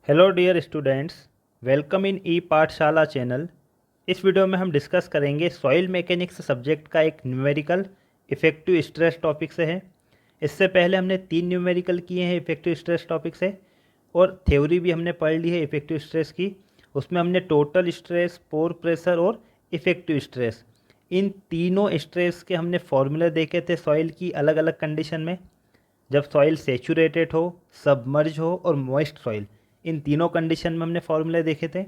Hello dear students, welcome in E Pathshala channel. इस video में हम डिस्कस करेंगे सॉइल मैकेनिक्स सब्जेक्ट का एक न्यूमेरिकल इफ़ेक्टिव स्ट्रेस टॉपिक से है। इससे पहले हमने 3 न्यूमेरिकल किए हैं इफ़ेक्टिव स्ट्रेस टॉपिक से, और थ्योरी भी हमने पढ़ ली है इफ़ेक्टिव स्ट्रेस की। उसमें हमने टोटल स्ट्रेस, पोर प्रेशर और इफ़ेक्टिव स्ट्रेस, इन तीनों स्ट्रेस के हमने फॉर्मूले देखे थे सॉइल की अलग अलग कंडीशन में। जब सॉइल सेचुरेटेड हो, सबमर्ज हो और मॉइस्ट सॉइल, इन तीनों कंडीशन में हमने फॉर्मूले देखे थे।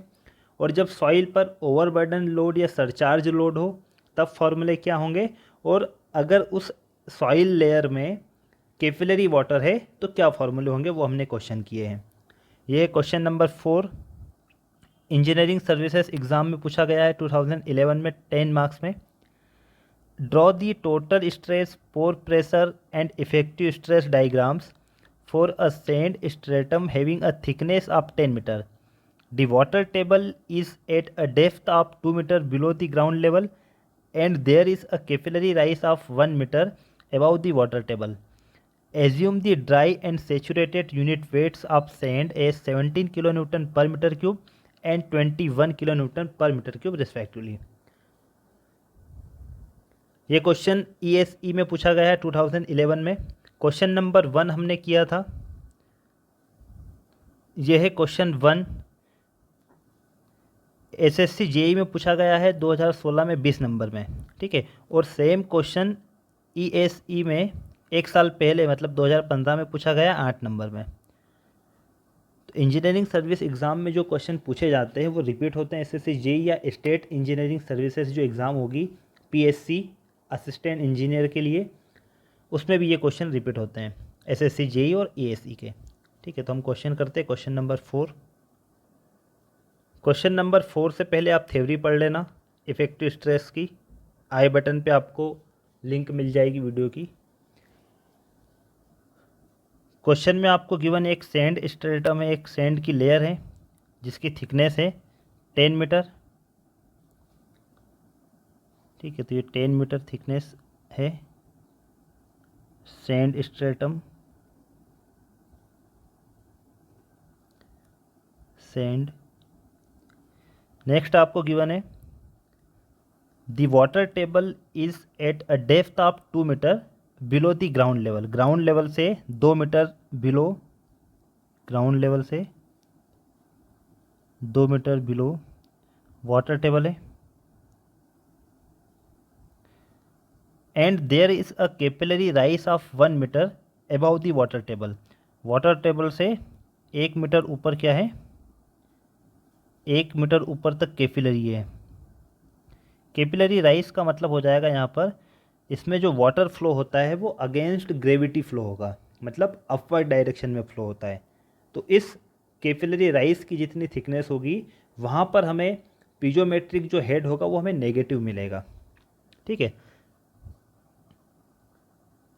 और जब सॉइल पर ओवरबर्डन लोड या सरचार्ज लोड हो, तब फॉर्मूले क्या होंगे। और अगर उस सॉइल लेयर में कैपिलरी वाटर है तो क्या फॉर्मूले होंगे, वो हमने क्वेश्चन किए हैं। ये है question number 4। Engineering services exam में पूछा गया है 2011 में 10 मार्क्स में। Draw the total stress, pore pressure and effective stress diagrams for a sand stratum having a thickness of 10 meter. The water table is at a depth of 2 meter below the ground level and there is a capillary rise of 1 meter above the water table. Assume the dry and saturated unit weights of sand as 17 kN per meter cube and 21 kN per meter cube respectively. ये question ESE में पूछा गया है 2011 में। Question number 1 हमने किया था। यह है क्वेश्चन 1, SSC JEE में पूछा गया है 2016 में 20 नंबर में, ठीक है। और सेम क्वेश्चन ESE में एक साल पहले मतलब 2015 में पूछा गया 8 नंबर में। तो इंजीनियरिंग सर्विस एग्ज़ाम में जो क्वेश्चन पूछे जाते हैं वो रिपीट होते हैं। SSC JEE या स्टेट इंजीनियरिंग सर्विसेज जो एग्ज़ाम होगी PSC असिस्टेंट इंजीनियर के लिए, उसमें भी ये क्वेश्चन रिपीट होते हैं SSC JEE और ESE के, ठीक है। तो हम क्वेश्चन करते हैं क्वेश्चन नंबर 4। क्वेश्चन नंबर 4 से पहले आप थ्योरी पढ़ लेना इफ़ेक्टिव स्ट्रेस की। आई बटन पे आपको लिंक मिल जाएगी वीडियो की। क्वेश्चन में आपको गिवन एक सैंड स्ट्रेटम है, एक सैंड की लेयर है जिसकी थिकनेस है 10 मीटर, ठीक है। तो ये 10 मीटर थिकनेस है सैंड स्ट्रेटम, सैंड। नेक्स्ट आपको गिवन है the water table is at a depth of 2 metre below the ground level. Ground level से 2 मीटर बिलो, ग्राउंड लेवल से 2 मीटर बिलो वाटर टेबल है। And there is a capillary rise of 1 metre above the water table. Water table से 1 metre ऊपर क्या है, 1 metre ऊपर तक capillary है। कैपिलरी राइस का मतलब हो जाएगा यहाँ पर, इसमें जो वाटर फ्लो होता है वो अगेंस्ट ग्रेविटी फ्लो होगा, मतलब अपवर्ड डायरेक्शन में फ्लो होता है। तो इस कैपिलरी राइस की जितनी थिकनेस होगी वहाँ पर हमें पीजोमेट्रिक जो हेड होगा वो हमें नेगेटिव मिलेगा, ठीक है।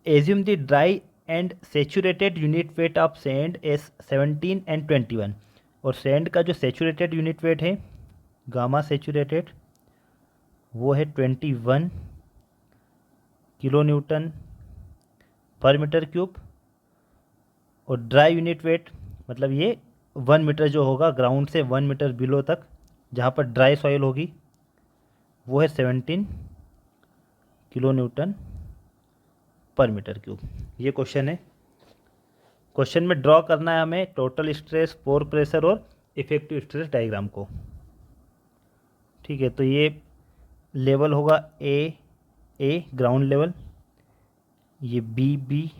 Assume the dry and saturated unit weight of sand S 17 and 21। और सैंड का जो सेचुरेटेड यूनिट वेट है गामा सेचुरेटेड वो है 21 किलो न्यूटन पर मीटर क्यूब। और ड्राई यूनिट वेट मतलब ये 1 मीटर जो होगा ग्राउंड से 1 मीटर बिलो तक जहाँ पर ड्राई सॉइल होगी वो है 17 किलो न्यूटन पर मीटर क्यूब। ये क्वेश्चन है। क्वेश्चन में ड्रॉ करना है हमें टोटल स्ट्रेस, पोर प्रेशर और इफेक्टिव स्ट्रेस डायग्राम को, ठीक है। तो ये लेवल होगा ए ग्राउंड लेवल, ये बी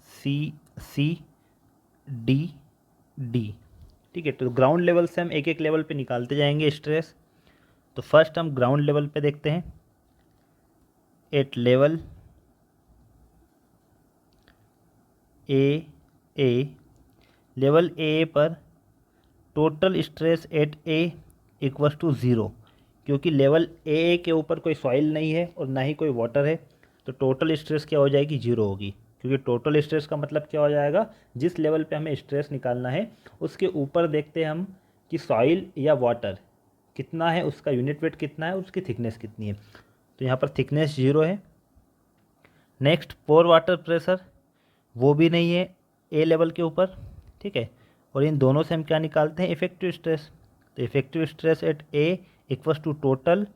सी डी, ठीक है। तो ग्राउंड लेवल से हम एक एक लेवल पे निकालते जाएंगे स्ट्रेस। तो फर्स्ट हम ग्राउंड लेवल पे देखते हैं। At level A level A पर total stress at A equals to 0, क्योंकि लेवल ए के ऊपर कोई सॉइल नहीं है और ना ही कोई वाटर है, तो टोटल स्ट्रेस क्या हो जाएगी, 0 होगी। क्योंकि टोटल स्ट्रेस का मतलब क्या हो जाएगा, जिस लेवल पे हमें स्ट्रेस निकालना है उसके ऊपर देखते हैं हम कि सॉइल या वाटर कितना है, उसका यूनिट वेट कितना है, उसकी थिकनेस कितनी है। तो यहाँ पर थिकनेस 0 है। नेक्स्ट पोर वाटर प्रेशर वो भी नहीं है ए लेवल के ऊपर, ठीक है। और इन दोनों से हम क्या निकालते हैं, इफेक्टिव स्ट्रेस। तो effective stress at A equals to total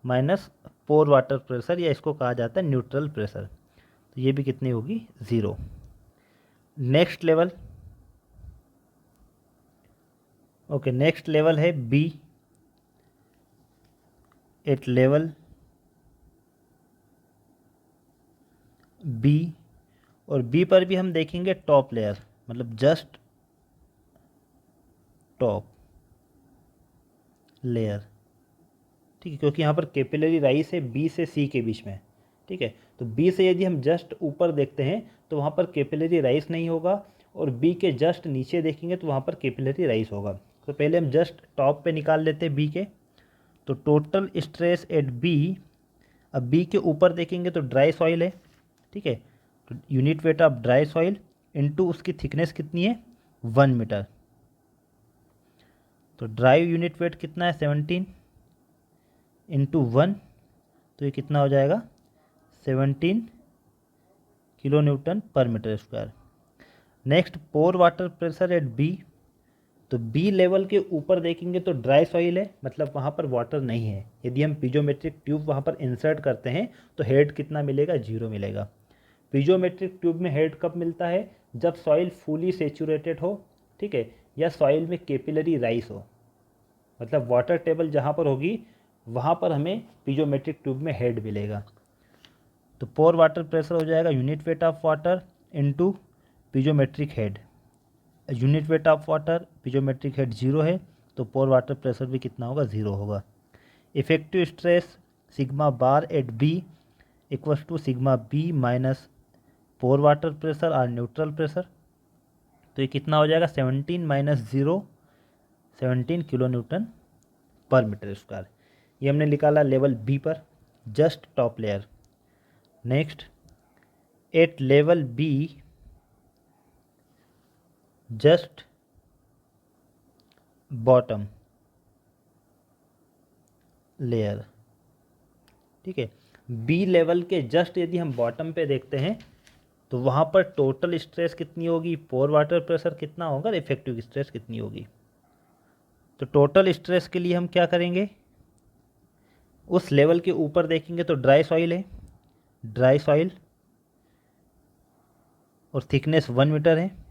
minus pore water pressure, या इसको कहा जाता है न्यूट्रल प्रेशर। तो ये भी कितनी होगी, 0। Next level, okay, next level है बी। एट लेवल बी, और बी पर भी हम देखेंगे टॉप लेयर, मतलब जस्ट टॉप लेयर, ठीक है, क्योंकि यहाँ पर कैपिलरी राइस है बी से सी के बीच में, ठीक है। तो बी से यदि हम जस्ट ऊपर देखते हैं तो वहाँ पर कैपिलरी राइस नहीं होगा, और बी के जस्ट नीचे देखेंगे तो वहाँ पर कैपिलरी राइस होगा। तो पहले हम जस्ट टॉप पे निकाल लेते हैं बी के। तो टोटल स्ट्रेस एट बी, अब बी के ऊपर देखेंगे तो ड्राई सॉइल है, ठीक है। तो unit weight of dry soil into उसकी थिकनेस कितनी है, 1 मीटर। तो ड्राई यूनिट वेट कितना है, 17 इंटू 1, तो ये कितना हो जाएगा, 17 किलो न्यूटन पर metre square. Next pore water pressure at B. तो बी लेवल के ऊपर देखेंगे तो ड्राई सॉइल है, मतलब वहाँ पर वाटर नहीं है। यदि हम पीजोमेट्रिक ट्यूब वहाँ पर इंसर्ट करते हैं तो हेड कितना मिलेगा, 0 मिलेगा। पीजोमेट्रिक ट्यूब में हेड कब मिलता है, जब सॉइल फुली सेचुरेटेड हो, ठीक है, या सॉइल में कैपिलरी राइस हो, मतलब वाटर टेबल जहाँ पर होगी वहाँ पर हमें पीजोमेट्रिक ट्यूब में हेड मिलेगा। तो पोर वाटर प्रेशर हो जाएगा unit weight of water into पीजोमेट्रिक head. Unit weight of water, पीजोमेट्रिक head 0 है, तो पोर वाटर प्रेशर भी कितना होगा, 0 होगा। Effective stress sigma bar at B equals to sigma B minus pore water pressure और न्यूट्रल प्रेशर। तो ये कितना हो जाएगा, 17 माइनस 0, 17 किलो न्यूटन पर मीटर स्क्वायर। ये हमने निकाला लेवल बी पर, just top layer. Next at level B just bottom layer, ठीक है। बी लेवल के जस्ट यदि हम बॉटम पे देखते हैं तो वहाँ पर टोटल स्ट्रेस कितनी होगी, पोर वाटर प्रेशर कितना होगा, इफेक्टिव स्ट्रेस कितनी होगी। तो टोटल स्ट्रेस के लिए हम क्या करेंगे, उस लेवल के ऊपर देखेंगे तो ड्राई सॉइल है, ड्राई सॉइल, और थिकनेस 1 मीटर है,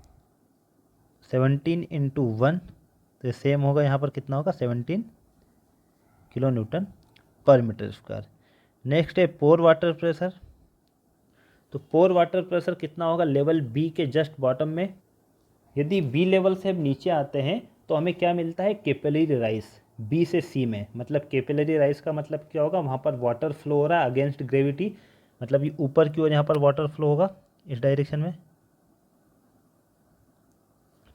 17 इंटू 1, तो सेम होगा, यहाँ पर कितना होगा, 17 किलो न्यूटन पर मीटर स्क्वायर। नेक्स्ट है पोर वाटर प्रेशर। तो पोर वाटर प्रेशर कितना होगा, लेवल बी के जस्ट बॉटम में। यदि बी लेवल से हम नीचे आते हैं तो हमें क्या मिलता है, कैपिलरी राइस बी से सी में। मतलब कैपिलरी राइस का मतलब क्या होगा, वहाँ पर वाटर फ्लो हो रहा है अगेंस्ट ग्रेविटी, मतलब ये ऊपर की ओर यहाँ पर वाटर फ्लो होगा इस डायरेक्शन में,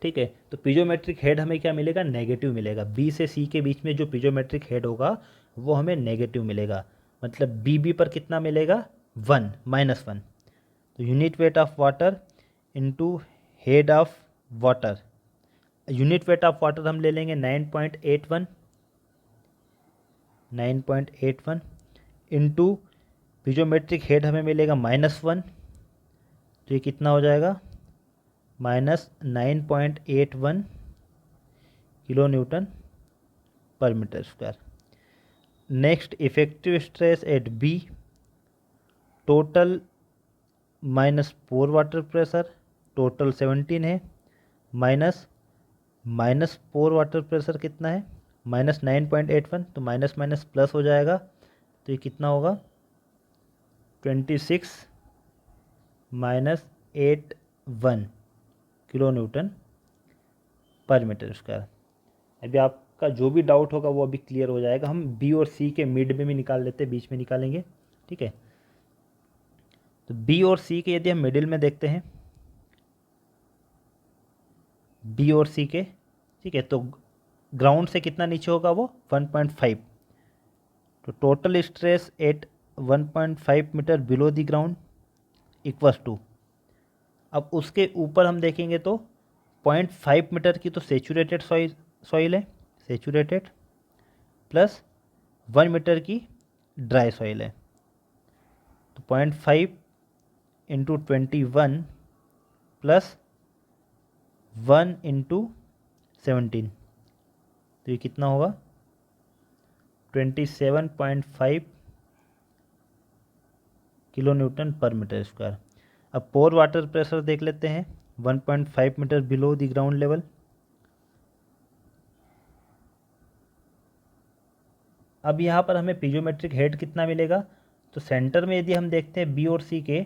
ठीक है। तो पीजोमेट्रिक हेड हमें क्या मिलेगा, नेगेटिव मिलेगा। बी से सी के बीच में जो पीजोमेट्रिक हेड होगा वो हमें नेगेटिव मिलेगा, मतलब बी पर कितना मिलेगा, 1 माइनस 1। तो unit weight of water into head of water, unit weight of water हम ले लेंगे 9.81, 9.81 इंटू पीजोमेट्रिक हेड हमें मिलेगा -1, तो ये कितना हो जाएगा, -9.81 किलो न्यूटन पर metre square. Next effective stress at B, total minus pore water pressure, total 17 है, माइनस पोर वाटर प्रेशर कितना है, -9.81, तो माइनस माइनस प्लस हो जाएगा, तो ये कितना होगा, 26 माइनस 81 किलो न्यूटन पर मीटर स्क्वायर। अभी आपका जो भी डाउट होगा वो अभी क्लियर हो जाएगा। हम बी और सी के मिड में भी निकाल लेते हैं, बीच में निकालेंगे, ठीक है। तो बी और सी के यदि हम मिडिल में देखते हैं, बी और सी के, ठीक है, तो ग्राउंड से कितना नीचे होगा वो, 1.5। तो total stress at 1.5 metre below the ground equals to, अब उसके ऊपर हम देखेंगे तो 0.5 मीटर की तो सेचुरेटेड सॉइल है, सेचुरेटेड, प्लस 1 मीटर की ड्राई सॉइल है। तो 0.5 इंटू 21 प्लस 1 इंटू 17, तो ये कितना होगा 27.5 किलो न्यूटन पर मीटर स्क्वायर। अब पोर वाटर प्रेशर देख लेते हैं 1.5 metre below the ground level. अब यहाँ पर हमें पीजोमेट्रिक हेड कितना मिलेगा, तो सेंटर में यदि हम देखते हैं बी और सी के,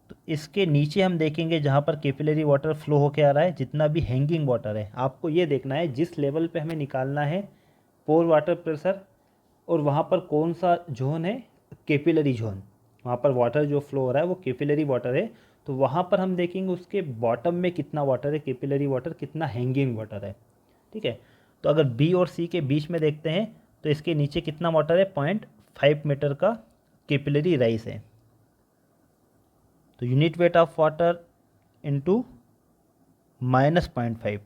तो इसके नीचे हम देखेंगे जहाँ पर कैपिलरी वाटर फ्लो होके आ रहा है, जितना भी हैंगिंग वाटर है, आपको ये देखना है जिस लेवल पे हमें निकालना है पोर वाटर प्रेशर, और वहाँ पर कौन सा जोन है, कैपिलरी जोन, वहाँ पर वाटर जो फ्लो हो रहा है वो कैपिलरी वाटर है, तो वहाँ पर हम देखेंगे उसके बॉटम में कितना वाटर है, कैपिलरी वाटर कितना हैंगिंग वाटर है। ठीक है, तो अगर बी और सी के बीच में देखते हैं तो इसके नीचे कितना वाटर है, 0.5 मीटर का कैपिलरी राइज है। तो unit weight of water into -0.5,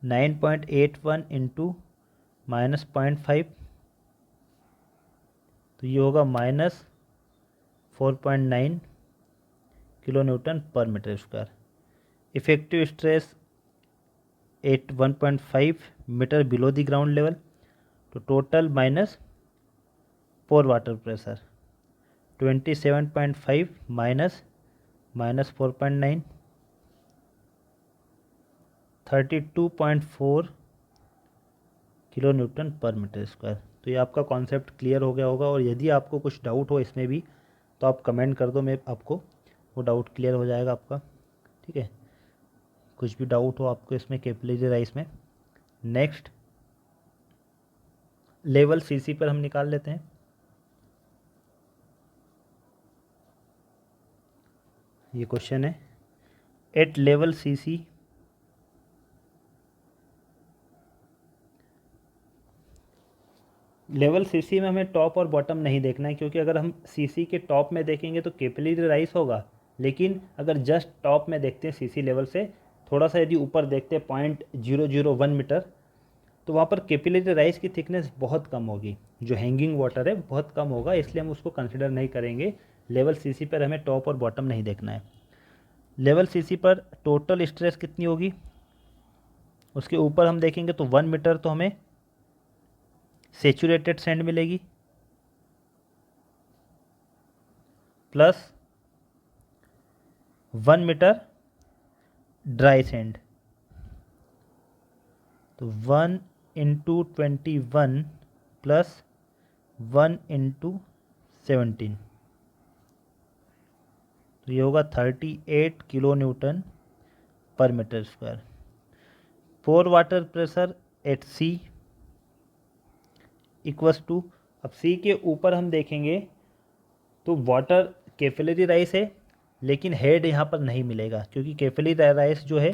9.81 into -0.5, तो ये होगा -4.9 किलो न्यूटन पर metre square. Effective stress at 1.5 metre below the ground level, तो total minus pore water pressure 27.5 -4.9, 32.4 kilo newton पर मीटर स्क्वायर। तो ये आपका कॉन्सेप्ट क्लियर हो गया होगा, और यदि आपको कुछ डाउट हो इसमें भी तो आप कमेंट कर दो, मैं आपको वो डाउट क्लियर हो जाएगा आपका। ठीक है, कुछ भी डाउट हो आपको इसमें कैपिलरी राइस में। नेक्स्ट लेवल सीसी पर हम निकाल लेते हैं। ये क्वेश्चन है, at level CC level CC में हमें टॉप और बॉटम नहीं देखना है, क्योंकि अगर हम सीसी के टॉप में देखेंगे तो कैपिलरी राइस होगा, लेकिन अगर जस्ट टॉप में देखते हैं सीसी लेवल से थोड़ा सा यदि ऊपर देखते हैं 0.001 मीटर, तो वहाँ पर कैपिलरी राइस की थिकनेस बहुत कम होगी, जो हैंगिंग वाटर है बहुत कम होगा, इसलिए हम उसको कंसिडर नहीं करेंगे। लेवल सीसी पर हमें टॉप और बॉटम नहीं देखना है। लेवल सीसी पर टोटल स्ट्रेस कितनी होगी, उसके ऊपर हम देखेंगे तो 1 मीटर तो हमें सेचुरेटेड सैंड मिलेगी, प्लस 1 मीटर ड्राई सैंड, तो 1 इंटू 21 प्लस 1 इंटू 17, तो ये होगा 38 किलो न्यूटन पर metre square. Pore water pressure at C equals to, अब सी के ऊपर हम देखेंगे तो वाटर कैपिलरी राइस है, लेकिन हेड यहाँ पर नहीं मिलेगा, क्योंकि कैपिलरी राइस जो है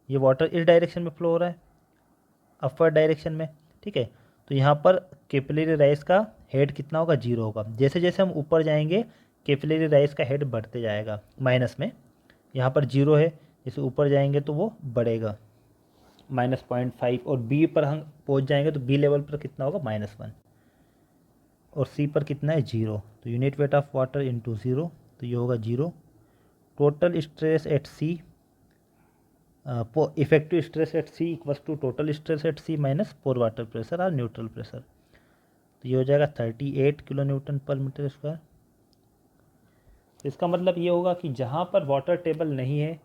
ये वाटर इस डायरेक्शन में फ्लो हो रहा है, अपवर्ड डायरेक्शन में। ठीक है, तो यहाँ पर कैपिलरी राइस का हेड कितना होगा, 0 होगा। जैसे जैसे हम ऊपर जाएंगे कैपिलरी राइस का हेड बढ़ते जाएगा माइनस में, यहाँ पर 0 है, जैसे ऊपर जाएंगे तो वो बढ़ेगा -0.5, और बी पर हम पहुँच जाएंगे तो बी लेवल पर कितना होगा -1, और सी पर कितना है 0, तो unit weight of water into 0, तो ये होगा 0। Total stress at C, effective stress at C equals to total stress at C minus pore water pressure और न्यूट्रल प्रेशर, तो ये हो जाएगा 38 किलो न्यूटन पर मीटर स्क्वायर। इसका मतलब ये होगा कि जहाँ पर वाटर टेबल नहीं है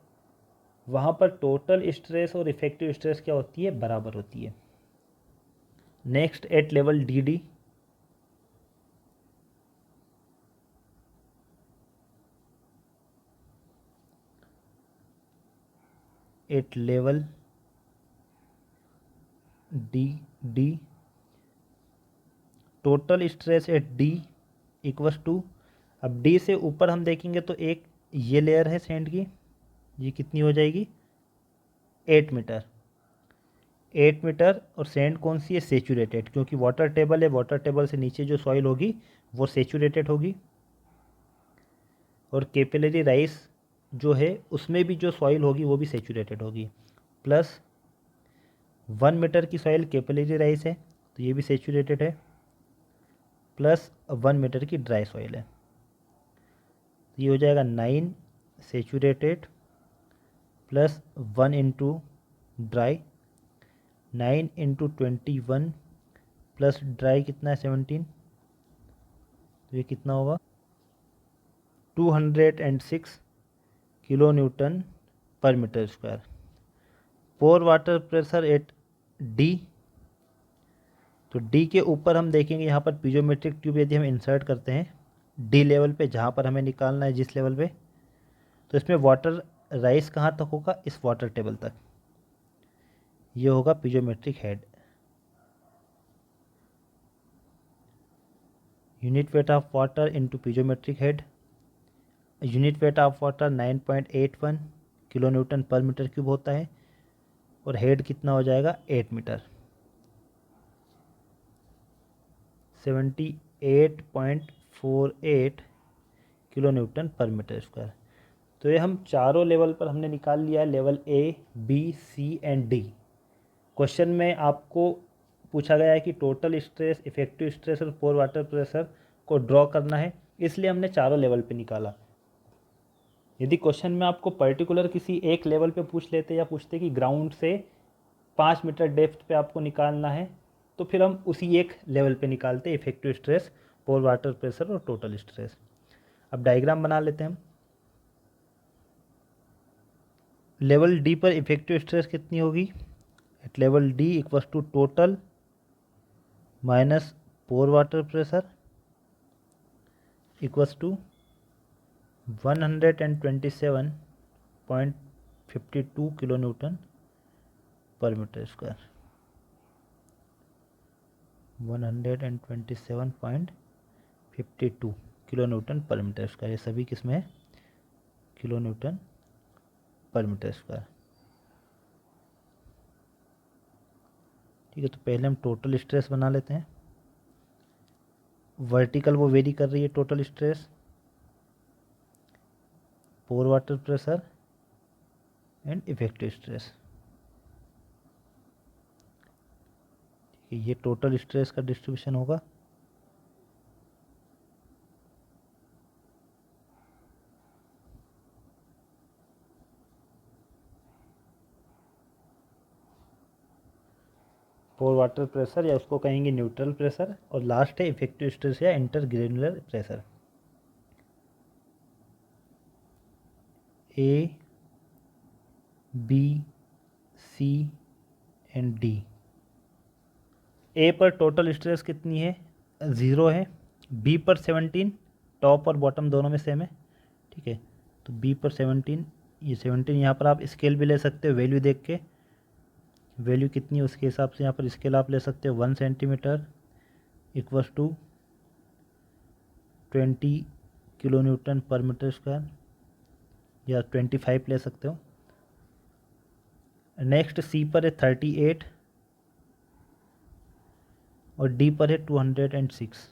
वहाँ पर टोटल स्ट्रेस और इफेक्टिव स्ट्रेस क्या होती है, बराबर होती है। Next at level D D, at level D D, total stress at D equals to, अब डी से ऊपर हम देखेंगे तो एक ये लेयर है सैंड की, ये कितनी हो जाएगी 8 मीटर, 8 मीटर, और सैंड कौन सी है, सेचुरेटेड, क्योंकि वाटर टेबल है, वाटर टेबल से नीचे जो सॉइल होगी वो सेचुरेटेड होगी, और कैपिलरी राइस जो है उसमें भी जो सॉइल होगी वो भी सेचुरेटेड होगी, प्लस 1 मीटर की सॉइल कैपिलरी राइस है तो ये भी सेचुरेटेड है, प्लस 1 मीटर की ड्राई सॉइल है, तो ये हो जाएगा 9 saturated plus 1 into dry 9 into 21 plus dry कितना है 17, तो ये कितना होगा 206 किलो न्यूटन पर metre square. Pore water pressure at D, तो डी के ऊपर हम देखेंगे यहाँ पर पीजोमेट्रिक ट्यूब यदि हम इंसर्ट करते हैं डी लेवल पे, जहाँ पर हमें निकालना है जिस लेवल पे, तो इसमें वाटर राइस कहाँ तक होगा, इस वाटर टेबल तक। ये होगा पीजोमेट्रिक head. Unit weight of water into पीजोमेट्रिक head, unit weight of water 9.81 kilo newton पर मीटर क्यूब होता है, और हेड कितना हो जाएगा 8 मीटर, 78.48 किलो न्यूटन पर मीटर स्क्वायर। तो ये हम चारों लेवल पर हमने निकाल लिया है, level A, B, C and D. Question में आपको पूछा गया है कि टोटल स्ट्रेस, इफेक्टिव स्ट्रेस और पोर वाटर प्रेशर को ड्रॉ करना है, इसलिए हमने चारों लेवल पे निकाला। यदि क्वेश्चन में आपको पर्टिकुलर किसी एक लेवल पे पूछ लेते या पूछते कि ग्राउंड से 5 मीटर डेप्थ पे आपको निकालना है, तो फिर हम उसी एक लेवल पे निकालते, effective stress, pore water pressure और टोटल स्ट्रेस। अब डायग्राम बना लेते हैं हम। लेवल डी पर इफेक्टिव स्ट्रेस कितनी होगी, at level D equals to total minus pore water pressure equals to 127.52 kilo newton पर मीटर स्क्वायर। 127.52 किलो न्यूटन पर मीटर स्क्वायर, ये सभी किसमें है, किलो न्यूटन पर मीटर स्क्वायर। ठीक है, तो पहले हम टोटल स्ट्रेस बना लेते हैं। वर्टिकल वो वेरी कर रही है total stress, pore water pressure and effective stress. ये टोटल स्ट्रेस का डिस्ट्रीब्यूशन होगा। पोर वाटर प्रेशर या उसको कहेंगे न्यूट्रल प्रेशर, और लास्ट है इफेक्टिव स्ट्रेस या intergranular pressure. A, B, C and D. A पर टोटल स्ट्रेस कितनी है, 0 है। बी पर 17, टॉप और बॉटम दोनों में सेम है। ठीक है, तो बी पर 17, ये 17 यहाँ पर आप स्केल भी ले सकते हो, वैल्यू देख के वैल्यू कितनी है उसके हिसाब से यहाँ पर स्केल आप ले सकते हो। 1 centimetre equals to 20 kilo newton पर मीटर स्क्वायर, या 25 ले सकते हो। नेक्स्ट सी पर है 38 और डी पर है 206।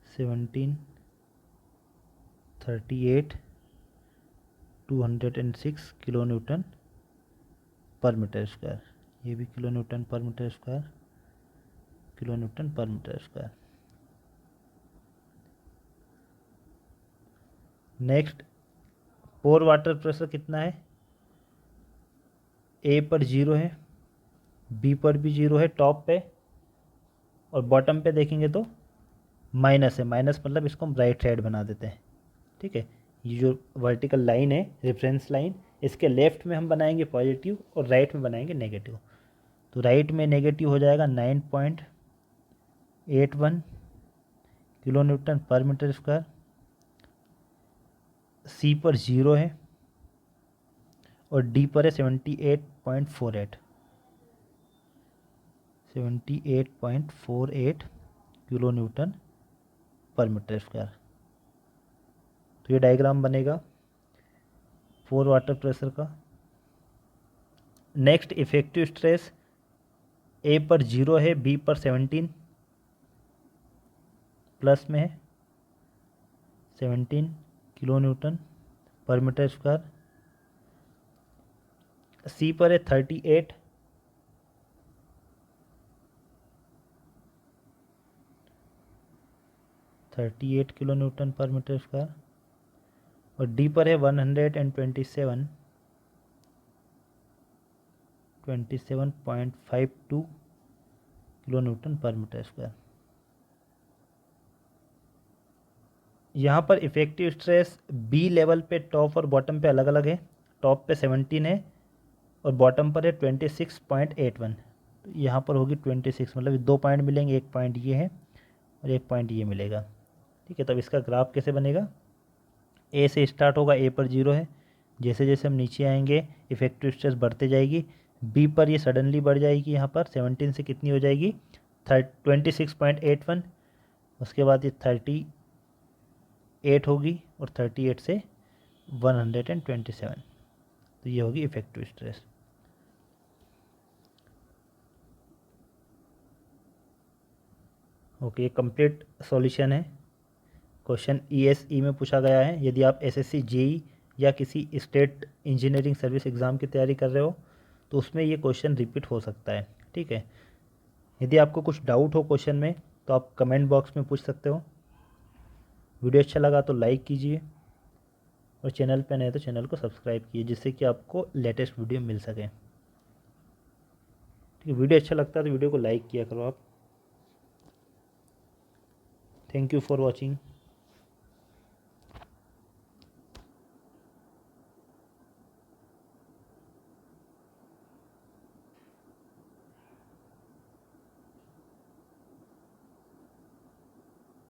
सेवनटीन 38 206 किलो न्यूटन पर मीटर स्क्वायर, ये भी किलो न्यूटन पर मीटर स्क्वायर, किलो न्यूटन पर metre square. Next pore water pressure कितना है, ए पर 0 है, बी पर भी 0 है टॉप पे, और बॉटम पे देखेंगे तो माइनस है। माइनस मतलब इसको हम राइट साइड बना देते हैं। ठीक है, ये जो वर्टिकल लाइन है रेफरेंस लाइन, इसके लेफ्ट में हम बनाएंगे पॉजिटिव और राइट में बनाएंगे नेगेटिव। तो राइट में नेगेटिव हो जाएगा 9.81 किलो न्यूटन पर मीटर स्क्वायर। सी पर 0 है और डी पर है 78.48 किलो न्यूटन पर मीटर स्क्वायर। तो ये डायग्राम बनेगा पोर वाटर प्रेशर का। नेक्स्ट इफेक्टिव स्ट्रेस, ए पर 0 है, बी पर 17 प्लस में है 17 किलो न्यूटन पर मीटर स्क्वायर। सी पर है 38 38 किलो न्यूटन पर मीटर स्क्वायर, और डी पर है 27.52 किलो न्यूटन पर मीटर स्क्वायर। यहाँ पर इफेक्टिव स्ट्रेस बी लेवल पे टॉप और बॉटम पे अलग अलग है। टॉप पे 17 है और बॉटम पर है 26.81। तो यहाँ पर होगी 26, मतलब 2 पॉइंट मिलेंगे, 1 पॉइंट ये है और 1 पॉइंट ये मिलेगा। ठीक है, तब इसका ग्राफ कैसे बनेगा? ए से स्टार्ट होगा, ए पर 0 है। जैसे जैसे हम नीचे आएंगे इफेक्टिव स्ट्रेस बढ़ते जाएगी। बी पर ये सडनली बढ़ जाएगी, यहाँ पर 17 से कितनी हो जाएगी? 26.81। उसके बाद ये 38 होगी और 38 से 127। तो ये होगी इफेक्टिव स्ट्रेस। ओके, ये कंप्लीट सॉल्यूशन है। क्वेश्चन ESE में पूछा गया है। यदि आप SSC JEE या किसी स्टेट इंजीनियरिंग सर्विस एग्ज़ाम की तैयारी कर रहे हो तो उसमें ये क्वेश्चन रिपीट हो सकता है। ठीक है, यदि आपको कुछ डाउट हो क्वेश्चन में तो आप कमेंट बॉक्स में पूछ सकते हो। वीडियो अच्छा लगा तो लाइक कीजिए और चैनल पे नए तो चैनल को सब्सक्राइब कीजिए, जिससे कि आपको लेटेस्ट वीडियो मिल सके। ठीक है, वीडियो अच्छा लगता है तो वीडियो को लाइक किया करो आप। Thank you for watching.